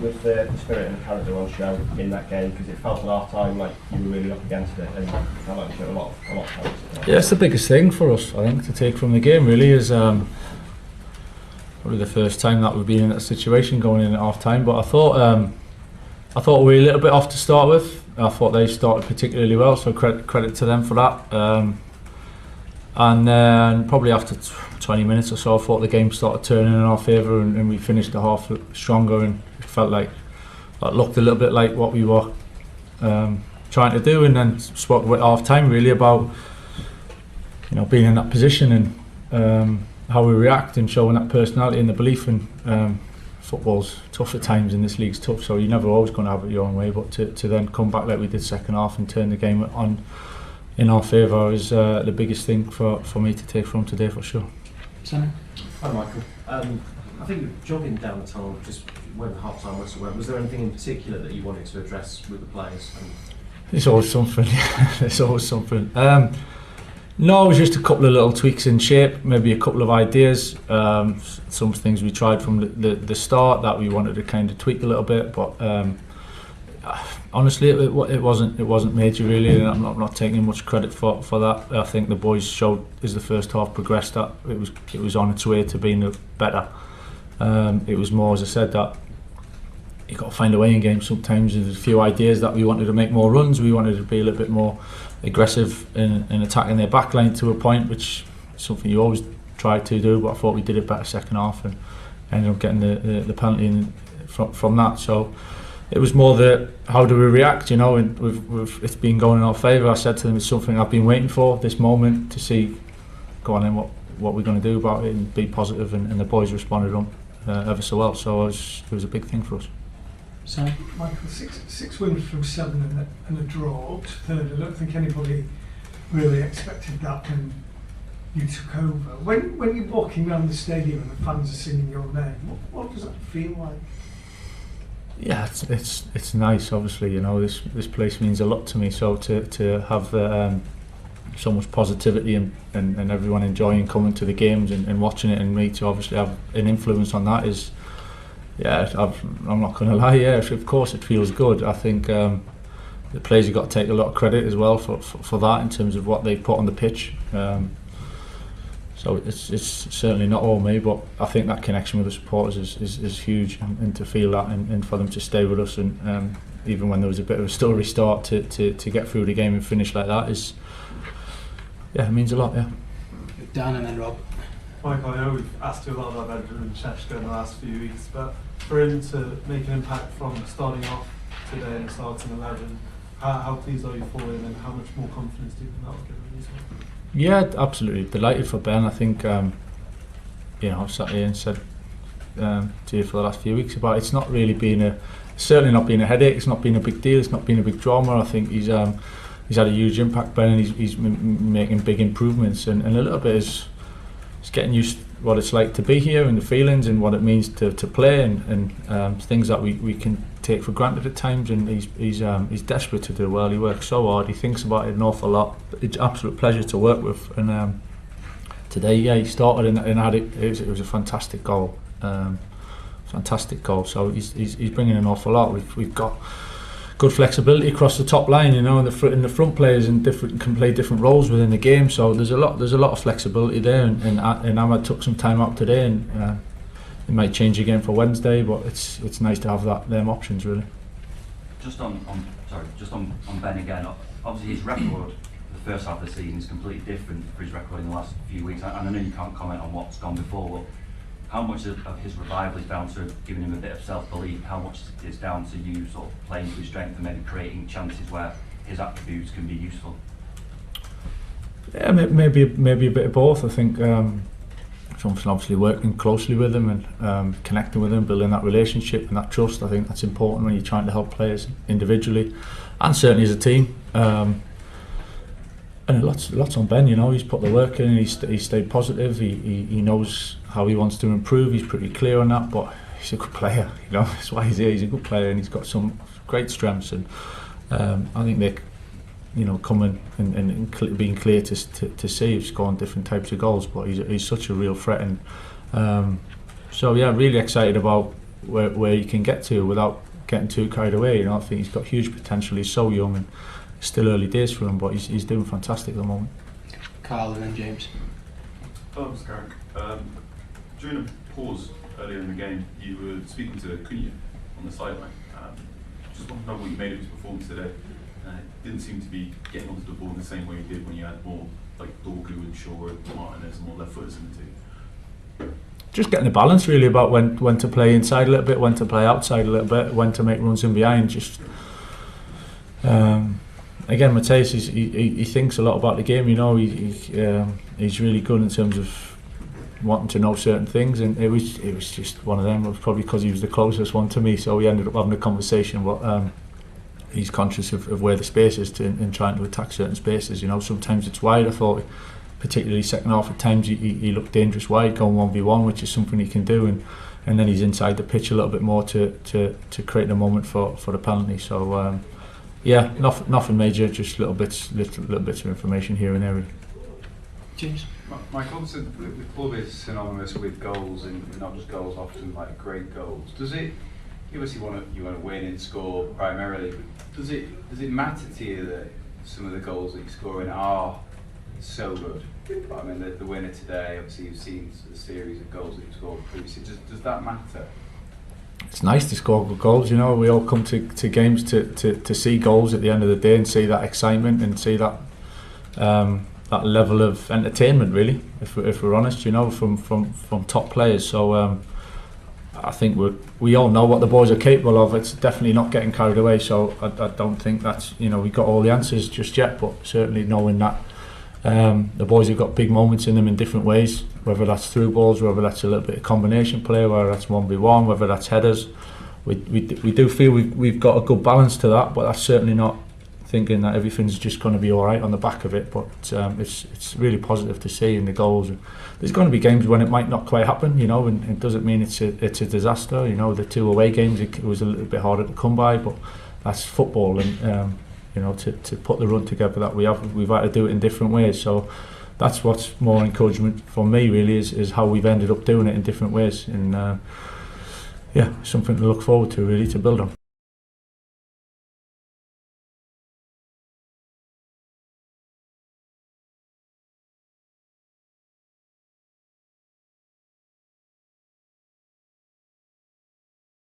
with the spirit and the character on show in that game? Because it felt at half time like you were really up against it, and it felt like you showed a lot of talent. Yeah, it's the biggest thing for us, I think, to take from the game. Really, is probably the first time that we've been in that situation going in at half time. But I thought we were a little bit off to start with. I thought they started particularly well, so credit to them for that. And then probably after 20 minutes or so, I thought the game started turning in our favour, and we finished the half stronger, and it felt like that looked a little bit like what we were trying to do. And then spoke at half time really about being in that position and how we react and showing that personality and the belief. And football's tough at times, and this league's tough, so you're never always going to have it your own way. But to then come back like we did second half and turn the game on in our favour is the biggest thing for me to take from today, for sure. Sammy? Hi Michael. I think you're jogging down the tunnel just when the half-time whistle went. Was there anything in particular that you wanted to address with the players? It's always something. It's always something. No, it was just a couple of little tweaks in shape, maybe a couple of ideas. Some things we tried from the start that we wanted to kind of tweak a little bit, but honestly, it wasn't major really, and I'm not taking much credit for that. I think the boys showed as the first half progressed that it was on its way to being better. It was more, as I said, that you got to find a way in games sometimes. There's a few ideas that we wanted to make more runs. We wanted to be a little bit more aggressive in attacking their backline to a point, which is something you always try to do. But I thought we did it better second half and ended up getting the penalty from that. So it was more the how do we react, and it's been going in our favour. I said to them, it's something I've been waiting for, this moment, to see, go on then, what we're going to do about it and be positive, and the boys responded ever so well. So it was a big thing for us. So, Michael, six wins from 7 and a draw up to third. I don't think anybody really expected that when you took over. When you're walking around the stadium and the fans are singing your name, what does that feel like? Yeah, it's nice. Obviously, this place means a lot to me. So to have so much positivity and everyone enjoying coming to the games and watching it, and me to obviously have an influence on that is. Yeah, I'm not going to lie. Yeah, of course it feels good. I think the players have got to take a lot of credit as well for that in terms of what they put on the pitch. So it's certainly not all me, but I think that connection with the supporters is huge, and to feel that and for them to stay with us, and even when there was a bit of a story start to get through the game and finish like that it means a lot. Yeah. Dan and then Rob. Michael, I know we've asked you a lot about Benjamin Sheshko in the last few weeks, but for him to make an impact from starting off today and starting 11, how pleased are you for him, and how much more confidence do you think that will give him as well? Yeah, absolutely delighted for Ben. I think I've sat here and said to you for the last few weeks about it's not really been certainly not been a headache. It's not been a big deal. It's not been a big drama. I think he's had a huge impact, Ben, and he's making big improvements, and a little bit is. It's getting used to what it's like to be here and the feelings and what it means to play and things that we can take for granted at times, and he's desperate to do well. He works so hard, he thinks about it an awful lot. It's an absolute pleasure to work with, and today he started and had it was a fantastic goal, so he's bringing an awful lot. We've got good flexibility across the top line, and the front players can play different roles within the game. So there's a lot of flexibility there, and Ahmad took some time out today, and it might change again for Wednesday, but it's nice to have them options really. Just on Ben again. Obviously his record the first half of the season is completely different for his record in the last few weeks. And I know you can't comment on what's gone before, but how much of his revival is down to giving him a bit of self-belief? How much is down to you sort of playing to his strength and maybe creating chances where his attributes can be useful? Yeah, maybe a bit of both. I think something obviously working closely with him and connecting with him, building that relationship and that trust. I think that's important when you're trying to help players individually and certainly as a team. And lots on Ben, he's put the work in, he's stayed positive, he knows how he wants to improve, he's pretty clear on that, but he's a good player, that's why he's here. He's a good player and he's got some great strengths, and I think they're coming and being clear to see he's scoring different types of goals, but he's such a real threat, and so yeah, really excited about where he can get to without getting too carried away. You know, I think he's got huge potential. He's so young and it's still early days for him, but he's doing fantastic at the moment. Carl and then James. Hello, Mr. Carrick. During a pause earlier in the game, you were speaking to Cunha on the sideline. Just want to know what you made of his performance today. Didn't seem to be getting onto the ball in the same way you did when you had more like Dorgu and Shaw and Martinez and more left footers in the team. Just getting the balance really about when to play inside a little bit, when to play outside a little bit, when to make runs in behind. Just again, Mateus, he thinks a lot about the game. You know, he's really good in terms of wanting to know certain things, and it was just one of them. It was probably because he was the closest one to me, so we ended up having a conversation. But he's conscious of where the space is and trying to attack certain spaces. You know, sometimes it's wide. I thought, particularly second half, at times he looked dangerous wide, going 1v1, which is something he can do, and then he's inside the pitch a little bit more to create a moment for the penalty. So yeah, nothing major, just little bits of information here and there. Really. James. Michael, so the club is synonymous with goals, and not just goals, often like great goals. Does it? You obviously you want to win and score primarily, but does it matter to you that some of the goals that you're scoring are so good? I mean, the winner today, obviously you've seen the series of goals that you've scored previously. Does that matter? It's nice to score good goals. You know, we all come to games to see goals at the end of the day and see that excitement and see that that level of entertainment. Really, if we're honest, you know, from top players. So I think we all know what the boys are capable of. It's definitely not getting carried away. So I don't think that's, you know, we got all the answers just yet, but certainly knowing that the boys have got big moments in them in different ways, whether that's through balls, whether that's a little bit of combination play, whether that's 1v1, whether that's headers. We do feel we've got a good balance to that, but that's certainly not thinking that everything's just going to be all right on the back of it. But it's really positive to see in the goals. There's going to be games when it might not quite happen, you know, and it doesn't mean it's a disaster. You know, the 2 away games, it was a little bit harder to come by, but that's football, and you know, to put the run together that we've had to do it in different ways. So that's what's more encouragement for me really, is how we've ended up doing it in different ways, and yeah, something to look forward to really, to build on.